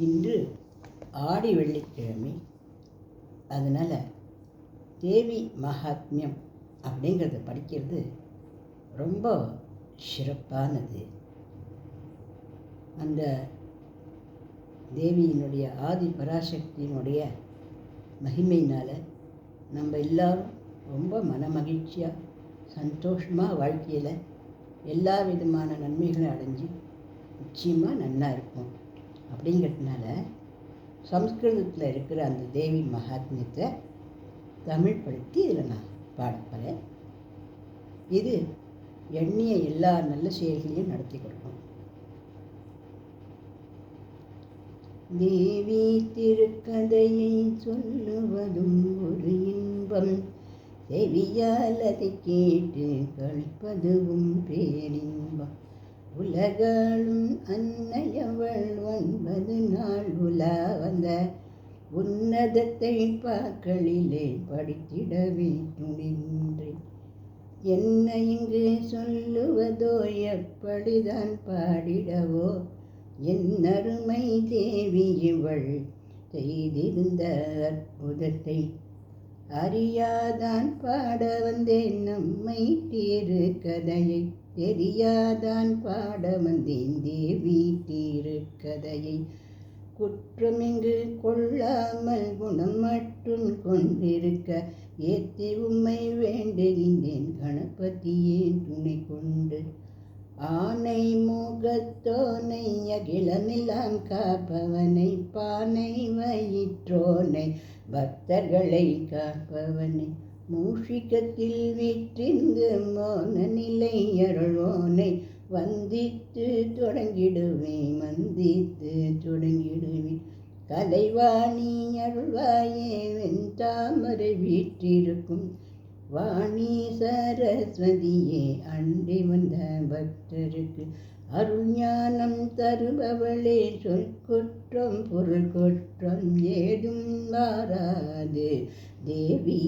இன்று ஆடி வெள்ளிக்கிழமை. அதனால் தேவி மகாத்மியம் அப்படிங்கிறத படிக்கிறது ரொம்ப சிறப்பானது. அந்த தேவியினுடைய ஆதி பராசக்தியினுடைய மகிமையினால் நம்ம எல்லாரும் ரொம்ப மனமகிழ்ச்சியாக சந்தோஷமாக வாழ்க்கையில் எல்லா விதமான நன்மைகளை அடைஞ்சு நிச்சயமாக நன்னா இருப்போம். அப்படிங்கிறதுனால சம்ஸ்கிருதத்தில் இருக்கிற அந்த தேவி மகாத்மியத்தை தமிழ் படுத்தி இதில் நான் பாடப்போகிறேன். இது எண்ணிய எல்லா நல்ல செயல்களையும் நடத்தி கொடுக்கும். தேவி திருக்கதையை சொல்லுவதும் ஒரு இன்பம், செவியால் அதை கேட்டு கழிப்பதுவும் பேரின்பம். உலகாளும் அன்னையவள் 9 நாள் உலா வந்த உன்னதத்தை பாக்களிலே படித்திடவே துணின்றேன். என்ன இங்கு சொல்லுவதோ, எப்படிதான் பாடிடவோ, என் அருமை தேவி இவள் செய்திருந்த அற்புதத்தை அறியாதான் பாட வந்தேன் நம்மை தீரு கதையை. தெரியாதான் பாட வந்தேன் தேவி தீரு கதையை. குற்றமிங்கு கொள்ளாமல் குணம் மட்டும் கொண்டிருக்க ஏத்தி உம்மை வேண்டுகின்றேன் கணபதியே துணை கொண்டு. ஆனை முகத்தோனை அகிலமெல்லாம் காப்பவனை, பானை வயிற்றோனை பக்தர்களை காப்பவனை, மூஷிகத்தில் வீற்றிருந்து மோன நிலை அருளோனை வந்தித்து தொடங்கிடுவேன் மந்தித்து தொடங்கிடுவேன். கலைவாணி அருள்வாயே வெண்தாமரை வீற்றிருக்கும் வாணி சரஸ்வதியே அண்டி வந்த பக்தருக்கு அருள் ஞானம் தருபவளே. சொல் குற்றம் பொருள் குற்றம் ஏதும் மாறாது தேவி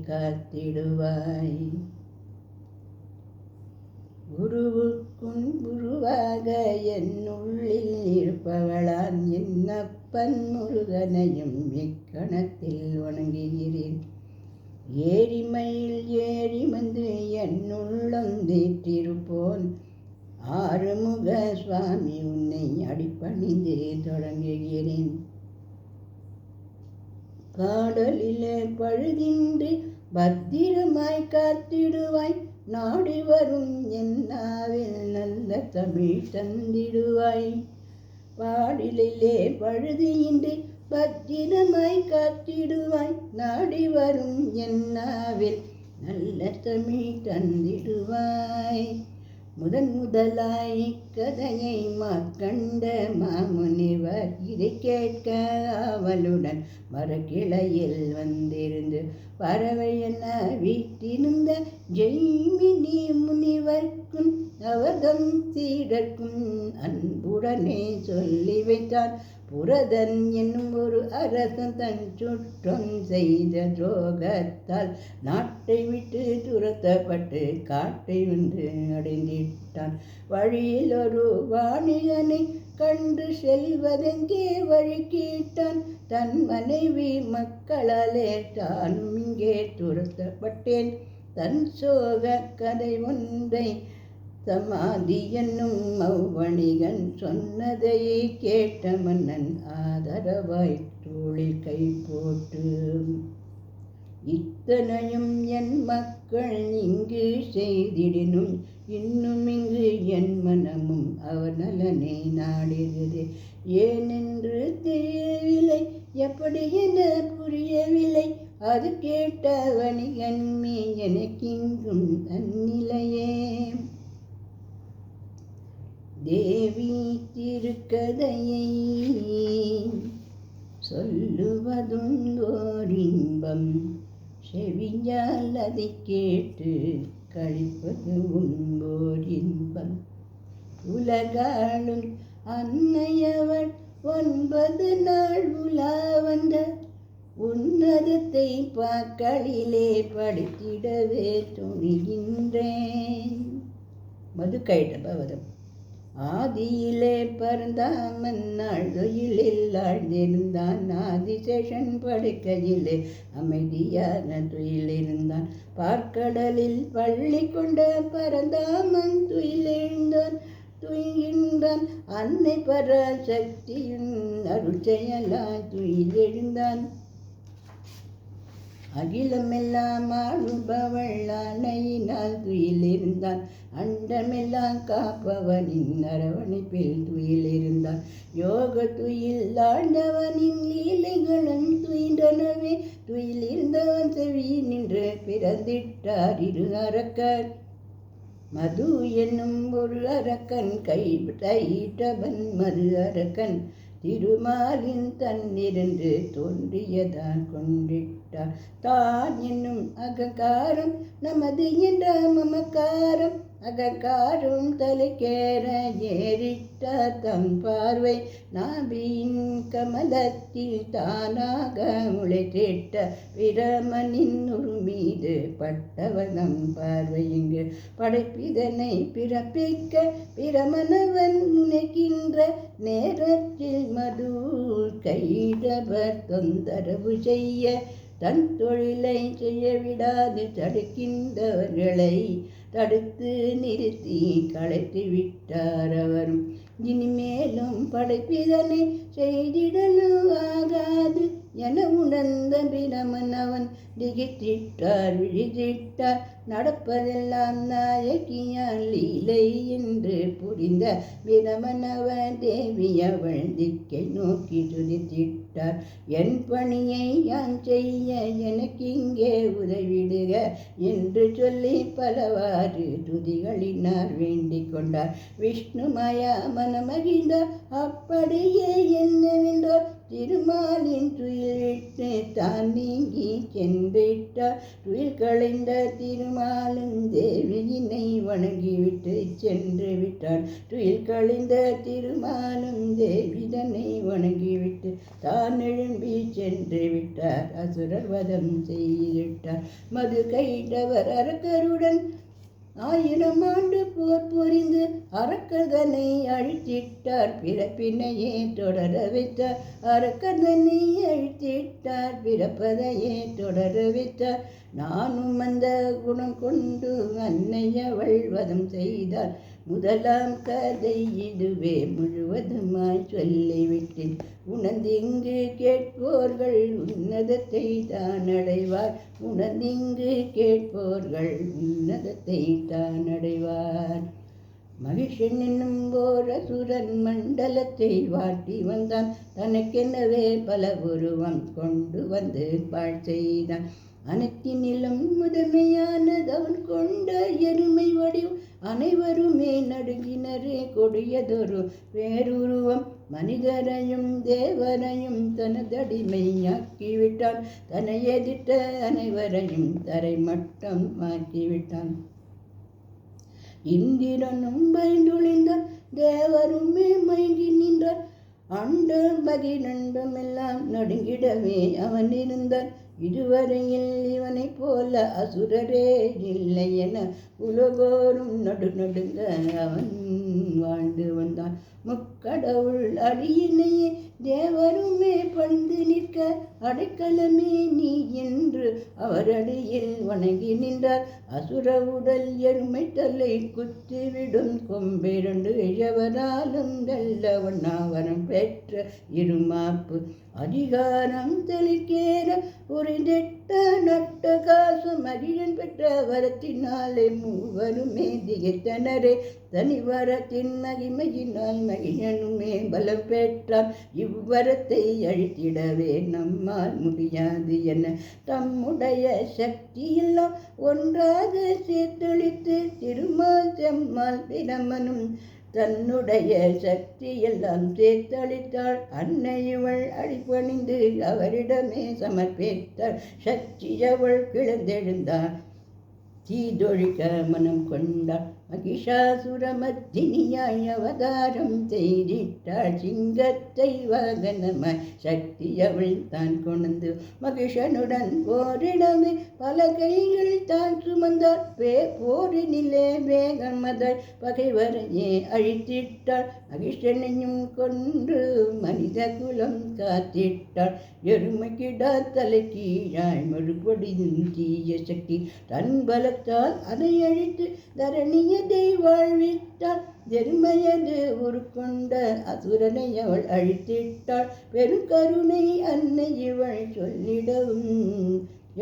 காத்திடுவாய். குருவுக்கும் குருவாக என்னுள்ளில் இருப்பவளான் என் அப்பன் முருகனையும் இக்கணத்தில் வணங்குகிறேன். ஏரிமையில் ஏறி வந்து என்னுள்ளம் தேற்றிருப்போன் ஆறுமுக சுவாமி உன்னை அடிப்பணிந்து தொடங்குகிறேன். பாடலிலே பழுதின்றி பத்திரமாய் காத்திடுவாய், நாடி வரும் என்னாவில் நல்ல தமிழ் தந்திடுவாய். பாடலிலே பழுதியின்றி பத்திரமாய் காத்திடுவாய், நாடி வரும் என்னாவில் நல்ல தமிழ் தந்திடுவாய். முதலாய் இக்கதையை மார்க்கண்ட மாமுனிவர் இதை கேட்க ஆவலுடன் மரக்கிளையில் வந்திருந்து பறவை என வீட்டிருந்த ஜெய்மினி முனிவர்க்கும் அவர்தம் சீடர்க்கும் அன்புடனே சொல்லி வைத்தான். புரதன் என்னும் ஒரு அரசன் தன் சுற்றம் செய்த துரோகத்தால் நாட்டை விட்டு துரத்தப்பட்டு காட்டை ஒன்று அடைந்திட்டான். வழியில் ஒரு வாணிகனை கண்டு செல்வதெங்கே வழி கேட்டான். தன் மனைவி மக்களாலே தானும் இங்கே துரத்தப்பட்டேன். தன் சோக கதை ஒன்றை சமாதி என்னும் மௌவணிகன் சொன்னதையே கேட்ட மன்னன் ஆதரவாய் தோளில் கை போட்டு, இத்தனையும் என் மக்கள் இங்கு செய்திடினும் இன்னும் இங்கு என் மனமும் அவர் நலனை நாடுகிறது. ஏனென்று தெரியவில்லை, எப்படி என புரியவில்லை. அது கேட்ட வணிகன்மே எனக்கிங்கும் தன்னிலையே. தேவி திருக்கதையை சொல்லுவதும் ஓர் இன்பம், செவியால் அதை கேட்டு கழிப்பதும் ஓர் இன்பம். உலகாளும் அன்னையவள் 9 நாள் உலா வந்த உன்னதத்தை பாக்களிலே படித்திடவே துணிகின்றேன். மதுக்கைட பவதம். ஆதியிலே பரந்தாமன் அழுயிலில் ஆழ்ந்திருந்தான். ஆதிசேஷன் படுக்கையிலே அமைதியான துயிலிருந்தான். பார்க்கடலில் பள்ளி கொண்ட பரந்தாமன் துயிலெழுந்தான். துயில்கின்றான் அன்னை பராசக்தியின் அருள் செயலாய் துயிலெழுந்தான். அகிலமெல்லாம் ஆளுபவள் அன்னையினால் துயிலிருந்தான். அண்டமெல்லாம் காப்பவனின் அரவணைப்பில் துயிலிருந்தான். யோக துயில் ஆழ்ந்தவனின் லீலைகளும் துயின்றனவே. துயிலிருந்தவன் செவி நின்று பிறந்திட்டார் இரு அரக்கர். மது என்னும் ஒரு அரக்கன் கையிட்டவன் மறு அரக்கன். திருமாலின் தன்னிருந்து தோன்றியதான் கொண்டிட்டார். தான் என்னும் அகங்காரம் நமது என்ற மமக்காரம். அகங்காரம் தலைக்கேற ஏறிட்டார் தம் பார்வை. நாபியின் கமலத்தில் தானாக முளைத்திட்ட பிரமனின் மீது பட்டவனம் பார்வை. இங்கு படைப்பிதனை பிறப்பிக்க பிரமனவன் முனைக்கின்ற நேரத்தில் மது கைடவர் தொந்தரவு செய்ய தன் தொழிலை செய்ய விடாது தடுக்கின்றவர்களை தடுத்து நிறுத்தி களைத்து விட்டார் அவரும். இனிமேலும் படைப்பிதனை செய்திடலும் ஆகாது என உணர்ந்த பிரமன் அவன் திகித்திட்டார் விழித்திட்டார். நடப்பதெல்லாம் நாயகியால் லீலை என்று புரிந்த பிரமனவன் தேவி அவள் திக்கை நோக்கி துதித்திட்டார். என் பணியை யான் செய்ய எனக்கு இங்கே உதவிடுக என்று சொல்லி பலவாறு துதிகளினார் வேண்டிக் கொண்டார். விஷ்ணு மாயா மனமகிழ்ந்தார். அப்படியே என்னவென்றார் திருமாலின் துயில் விட்டு தான் நீங்கி சென்றிட்டார். துயில் களைந்த திருமாலும் தேவியினை வணங்கிவிட்டு சென்று விட்டார். துயில் களைந்த திருமாலும் தேவிதனை வணங்கிவிட்டு தான் எழும்பி சென்று விட்டார். அசுரர் வதம் செய்துவிட்டார். மது கைடவர் அரக்கருடன் 1000 ஆண்டு போர் புரிந்து அரக்கதனை அழித்திட்டார். பிறப்பினையே தொடர வைத்தார். அரக்கதனை அழித்திட்டார். பிறப்பதையே தொடர வைத்தார். நானும் அந்த குணம் கொண்டு அன்னையவள் வதம் செய்தார். முதலாம் கதை இதுவே முழுவதுமாய் சொல்லிவிட்டேன். உணர்ந்திங்கு கேட்போர்கள் உன்னதத்தை தான் அடைவார். உணர்ந்திங்கு கேட்போர்கள் உன்னதத்தை தான் அடைவார். மகிஷன் என்னும் ஓர் அசுரன் மண்டலத்தை வாட்டி வந்தான். தனக்கெனவே பல உருவம் கொண்டு வந்து பாழ் செய்தான். அனைத்தினிலும் முதன்மையானதவன் கொண்ட எருமை வடிவம். அனைவருமே நடுங்கினரே. கொடியதொரு வேறுருவம் மனிதரையும் தேவரையும் தனதடிமையாக்கிவிட்டான். தன்னை எதிர்த்த அனைவரையும் தரை மட்டம் ஆக்கிவிட்டான். இந்திரனும் பயந்துழிந்தார். தேவருமே மயங்கி நின்றார். அண்ட பதினண்டம் எல்லாம் நடுங்கிடவே அவன் இருந்தான். இதுவரையில் இவனை போல அசுரரே இல்லை என உலகோரும் நடுநடுங்க அவன் வாழ்ந்து வந்தான். முக்கடவுள் அடியினையே தேவருமே பணிந்து நிற்க அடைக்கலமே நீ என்று அவர் அடியில் வணங்கி நின்றார். அசுர உடல் எருமை தலை குத்திவிடும் கொம்பிரண்டு எவராலும் வெல்லவண்ணாவரம் பெற்ற இருமாப்பு அதிகாரம் தலைக்கேற உரிந்திட்ட நட்ட காசு மகிழன் பெற்ற வரத்தினாலே மூவருமே திகைத்தனரே. தனிவரத்தின் மகிமையினால் மகிழனுமே பலம் பெற்றான். இவ்வரத்தை அழித்திடவே நம்மால் முடியாது என தம்முடைய சக்தியெல்லாம் ஒன்றாக சேர்த்தளித்து திருமால் செம்மால் பிரமனும் தன்னுடைய சக்தியெல்லாம் சேர்த்தளித்தாள். அன்னையவள் அடிபணிந்து அவரிடமே சமர்ப்பித்தாள். சக்தியவள் கிளந்தெழுந்தாள். தீதொழிக்க மனம் கொண்டாள். மகிஷாசுரமர்த்தினியாய் அவதாரம் செய்திட்டாள். சிங்கத்தை வாகனமாய் சக்தி அவள் தான் கொண்டு மகிஷனுடன் போரிடமே பல கைகள் தான் சுமந்தாள். போரினிலே வேகமதாய் பகைவரையே அழித்திட்டாள். மகிஷனையும் கொன்று மனித குலம் காத்திட்டாள். எருமைக்கிடா தலை கீழாய் மறுபடியும் தீய சக்தி தன் பலத்தால் அதை அழித்து தரணியதை வாழ்வித்தாள். எருமையது உருக்கொண்ட அசுரனை அவள் அழித்திட்டாள். பெருங்கருணை அன்னை இவள் சொல்லிடவும்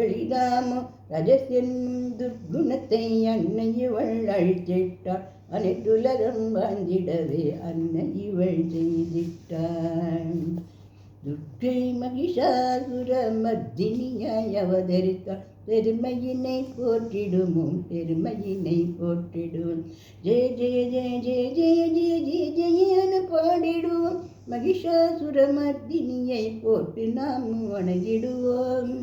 எளிதாமோ ரஜசென்னும் துர்குணத்தை அன்னை இவள் அழித்திட்டாள். அனைத்துலகம் வாழ்ந்திடவே அன்னை இவள் செய்திட்டாள். துர்க்கை மகிஷாசுர மர்த்தினியாய் அவதரித்தாள். பெருமையினை போற்றிடுவோம், பெருமையினை போற்றிடுவோம். ஜெய ஜெய ஜெய ஜெய ஜெய ஜெய ஜெய ஜெயன பாடிடுவோம். மகிஷாசுர மர்த்தினியை போட்டு நாம் வணங்கிடுவோம்.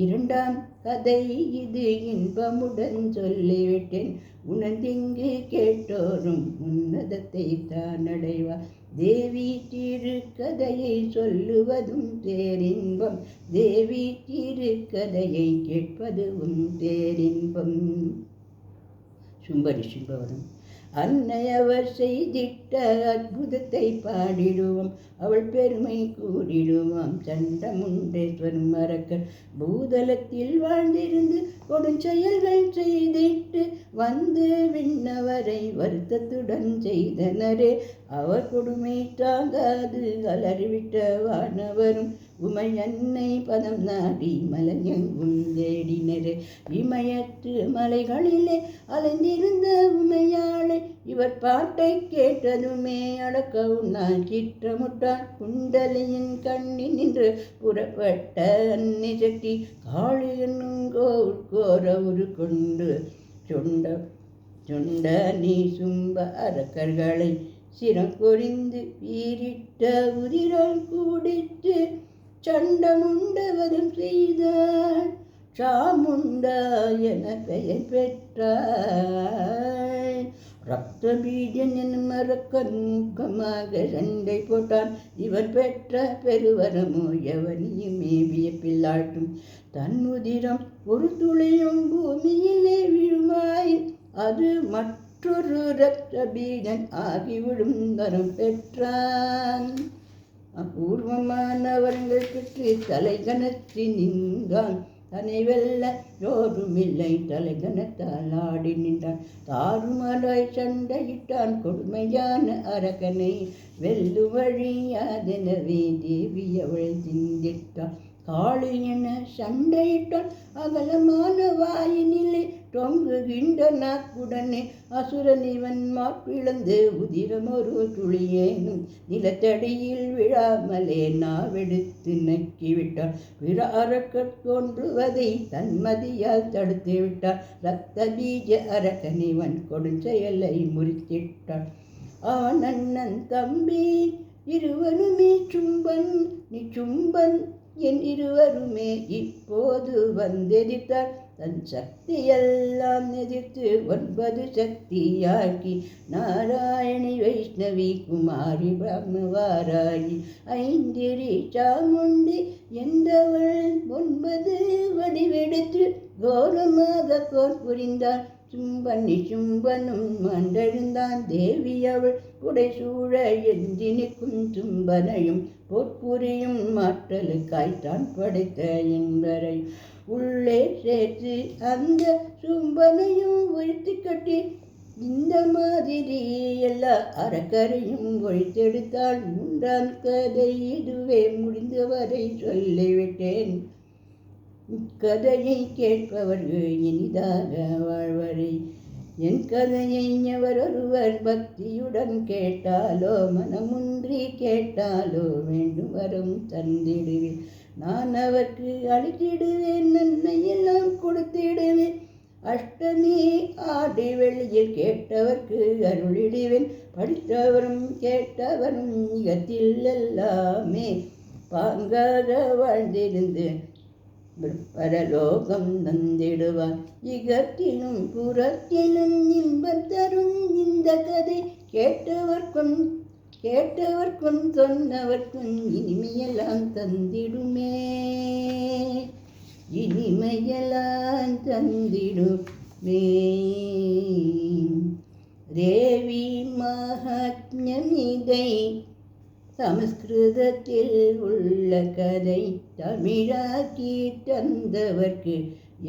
இரண்டாம் கதை இது இன்பமுடன் சொல்லிவிட்டேன். உணர்ந்திங்கு கேட்டோரும் உன்னதத்தை தான் அடைவார். தேவி திருக்கதையை சொல்லுவதும் பேரின்பம், தேவி திருக்கதையை கேட்பதும் பேரின்பம். சும்பரி சும்பவரம் அன்னை அவர் செய்திட்ட அற்புதத்தை பாடிடுவோம். அவள் பெருமை கூறிடுவோம். சண்டமுண்டேஸ்வரம் மறக்கர் பூதலத்தில் வாழ்ந்திருந்து கொடுஞ்செயல்கள் செய்திட்டு வந்து விண்ணவரை வருத்தத்துடன் செய்தனரே. அவர் கொடுமை தாங்காது அலறிவிட்ட வானவரும் உமையன்னை பதம் நாடி மலையெங்கும் தேடினரே. இமயத்து மலைகளிலே அலைந்திருந்த உமையாளை இவர் பாட்டை கேட்டதுமே அடக்க உண்ணால் சிற்றமுட்டான். குண்டலியின் கண்ணில் நின்று புறப்பட்ட அன்னை சக்தி காளி என்னும் கோர உரு கொண்டு சொண்ட நீ சும்ப அரக்கர்களை சிரம் கொறிந்து வீரிட்ட உதிரம் கூடித்து சண்டமுண்டவரும் செய்தாள். சாமுண்டா என பெயர் பெற்றாள். ரத்த பீஜன் என்னும் அரக்கன் முகமாக சண்டை போட்டான். இவர் பெற்ற பெருவரமோ எவனையுமே வியப்பில்லாட்டும். தன் உதிரம் ஒரு துளியும் பூமியிலே விழுமாய் அது மற்றொரு இரத்த பீஜன் ஆகிவிடும் வரம் பெற்றான். அபூர்வமானவர்கள் பெற்று தலைகனத்தி நின்றான். தன்னை வெல்ல யோருமில்லை தலைகனத்தால் ஆடி நின்றான். தாறுமாறாய் சண்டையிட்டான். கொடுமையான அரக்கனை வெல்லு வழியாதெனவே தேவி அவள் சிந்திட்டான். காளி என சண்டையிட்டான். அகலமான வாயினிலே தொங்குகின்ற நாக்குடனே அசுரன் இவன் மாப்பிழந்து உதிரமொரு துளியேனும் நிலத்தடியில் விழாமலே நாவெடுத்து நக்கிவிட்டான். பிற அரக்கர் தோன்றுவதை தன்மதியால் தடுத்து விட்டான். இரத்த பீஜ அரக்கனிவன் கொடுஞ்செயலை முறித்திட்டான். அவன் அண்ணன் தம்பி இருவருமே சும்பன், நீ சும்பன் என் இருவருமே இப்போது வந்தெதிர்த்தார். தன் சக்தியெல்லாம் எதிர்த்து 9 சக்தியாக்கி நாராயணி வைஷ்ணவி குமாரி பிரம்மவாராயி ஐந்திரி சாமுண்டி என்றவள் 9 வடிவெடுத்து கோரமாக போர் புரிந்தாள். சும்பனும் மண்டெழுந்தான். தேவி அவள் புடைசூழ எஞ்சி நிற்கும் சும்பனையும் போர்ப்புரியும் மாற்றலுக்காய்த்தான் படைத்த என்பரை உள்ளே சேர்த்து அந்த சும்பனையும் ஒழித்து கட்டி இந்த மாதிரி எல்லா அரக்கரையும் ஒழித்தெடுத்தாள். 3ஆம் கதை இதுவே முடிந்தவரை சொல்லிவிட்டேன். இக்கதையை கேட்பவர்கள் இனிதாக வாழ்வரை. என் கதையை எவரொருவர் பக்தியுடன் கேட்டாலோ மனமுன்றி கேட்டாலோ வேண்டும் வரும் தந்திடுவேன். நான் அவருக்கு அளித்திடுவேன், நன்மையெல்லாம் கொடுத்திடுவேன். அஷ்டமி ஆடி வெளியில் கேட்டவர்க்கு அருளிடுவேன். படித்தவரும் கேட்டவரும் இகத்தில் எல்லாமே பாங்காக வாழ்ந்திருந்து பரலோகம் தந்திடுவார். இகத்திலும் புறத்திலும் இன்பம் தரும் இந்த கதை கேட்டவர்க்கும் சொன்னவர்க்கும் இனிமையெல்லாம் தந்திடுமே, இனிமையெல்லாம் தந்திடுமே. தேவி மகாத்மியமிதை சமஸ்கிருதத்தில் உள்ள கதை தமிழாக்கி தந்தவர்க்கு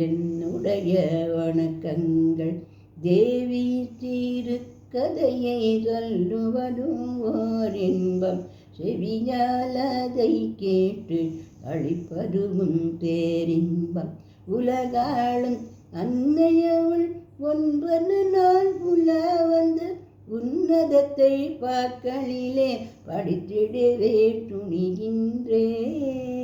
என்னுடைய வணக்கங்கள். தேவி திருக்கதையை சொல்லுவதும் ஓர் இன்பம், செவியால் அதை கேட்டு அளிப்பதும் பேரின்பம். உலகாளும் அன்னையவள் 9 நாள் உலா வந்து உன்னதத்தை பார்க்கலிலே படித்திடவே துணிகின்றேன்.